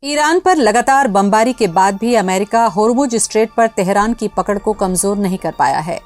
Iran पर लगातार बमबारी के बाद भी अमेरिका होर्मुज स्ट्रेट पर तेहरान की पकड़ को कमजोर नहीं कर पाया है।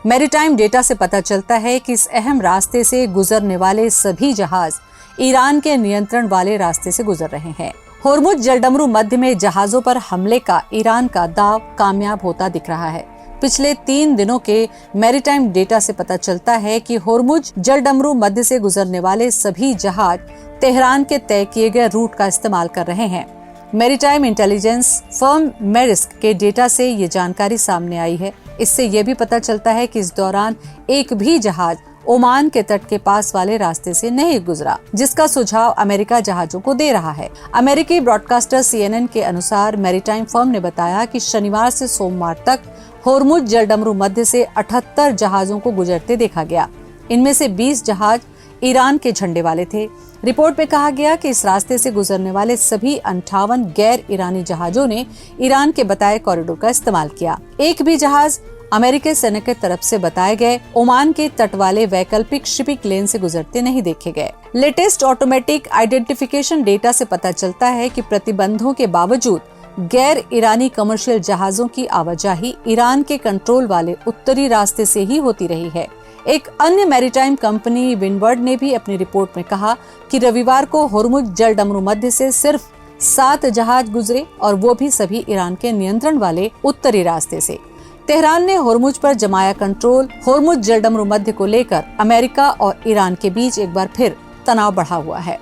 मैरीटाइम डेटा से पता चलता है कि इस अहम रास्ते से गुजरने वाले सभी जहाज ईरान के नियंत्रण वाले रास्ते से गुजर रहे हैं। होर्मुज जलडमरू मध्य में जहाजों पर हमले का ईरान का दाव कामयाब होता दिख रहा है। पिछले 3 दिनों के मैरीटाइम डेटा से पता चलता है कि होर्मुज जलडमरू मध्य से गुजरने वाले सभी जहाज तेहरान के तय किए गए रूट का इस्तेमाल कर रहे हैं। मैरीटाइम इंटेलिजेंस फर्म मेरिस्क के डेटा से ये जानकारी सामने आई है। इससे ये भी पता चलता है कि इस दौरान एक भी जहाज ओमान के तट के पास वाले रास्ते से नहीं गुजरा, जिसका सुझाव अमेरिका जहाजों को दे रहा है। अमेरिकी ब्रॉडकास्टर CNN के अनुसार मैरीटाइम फर्म ने बताया कि शनिवार से सोमवार तक होर्मुज जलडमरू मध्य से 78 जहाजों को गुजरते देखा गया। इनमें से 20 जहाज ईरान के झंडे वाले थे। रिपोर्ट में कहा गया कि इस रास्ते से गुजरने वाले सभी 58 गैर ईरानी जहाजों ने ईरान के बताए कॉरिडोर का इस्तेमाल किया। एक भी जहाज अमेरिकी सेना की तरफ से बताए गए ओमान के तट वाले वैकल्पिक शिपिंग लेन से गुजरते नहीं देखे गए। लेटेस्ट ऑटोमेटिक आइडेंटिफिकेशन डेटा से पता चलता है कि प्रतिबंधों के बावजूद गैर ईरानी कमर्शियल जहाजों की आवाजाही ईरान के कंट्रोल वाले उत्तरी रास्ते से ही होती रही है। एक अन्य मैरीटाइम कंपनी विंडवर्ड ने भी अपनी रिपोर्ट में कहा कि रविवार को होर्मुज जलडमरू मध्य से सिर्फ 7 जहाज गुजरे और वो भी सभी ईरान के नियंत्रण वाले उत्तरी रास्ते से। तेहरान ने होर्मुज पर जमाया कंट्रोल। होर्मुज जलडमरू मध्य को लेकर अमेरिका और ईरान के बीच एक बार फिर तनाव बढ़ा हुआ है।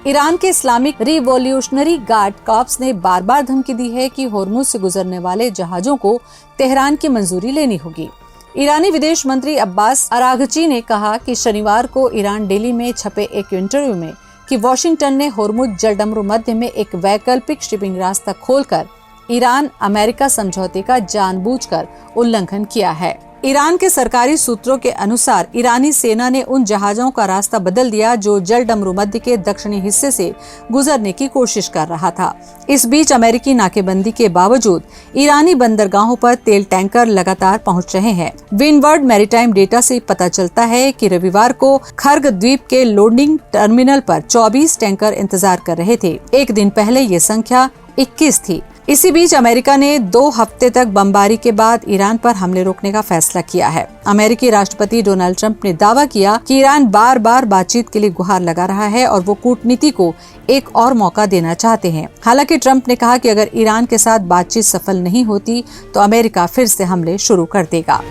ईरान के इस्लामिक रिवॉल्यूशनरी गार्ड कॉर्प्स ने बार बार धमकी दी है कि होर्मुज से गुजरने वाले जहाजों को तेहरान की मंजूरी लेनी होगी। ईरानी विदेश मंत्री अब्बास अरागची ने कहा कि शनिवार को ईरान डेली में छपे एक इंटरव्यू में कि वॉशिंगटन ने होर्मुज जलडमरू मध्य में एक वैकल्पिक शिपिंग रास्ता खोलकर ईरान अमेरिका समझौते का जानबूझकर उल्लंघन किया है। ईरान के सरकारी सूत्रों के अनुसार ईरानी सेना ने उन जहाजों का रास्ता बदल दिया जो जलडमरू मध्य के दक्षिणी हिस्से से गुजरने की कोशिश कर रहा था। इस बीच अमेरिकी नाकेबंदी के बावजूद ईरानी बंदरगाहों पर तेल टैंकर लगातार पहुंच रहे हैं। विंडवर्ड मैरीटाइम डेटा से पता चलता है कि रविवार को खर्ग द्वीप के लोडिंग टर्मिनल पर 24 टैंकर इंतजार कर रहे थे। एक दिन पहले ये संख्या 21 थी। इसी बीच अमेरिका ने 2 हफ्ते तक बमबारी के बाद ईरान पर हमले रोकने का फैसला किया है। अमेरिकी राष्ट्रपति डोनाल्ड ट्रंप ने दावा किया कि ईरान बार बार बातचीत के लिए गुहार लगा रहा है और वो कूटनीति को एक और मौका देना चाहते हैं। हालांकि ट्रंप ने कहा कि अगर ईरान के साथ बातचीत सफल नहीं होती तो अमेरिका फिर से हमले शुरू कर देगा।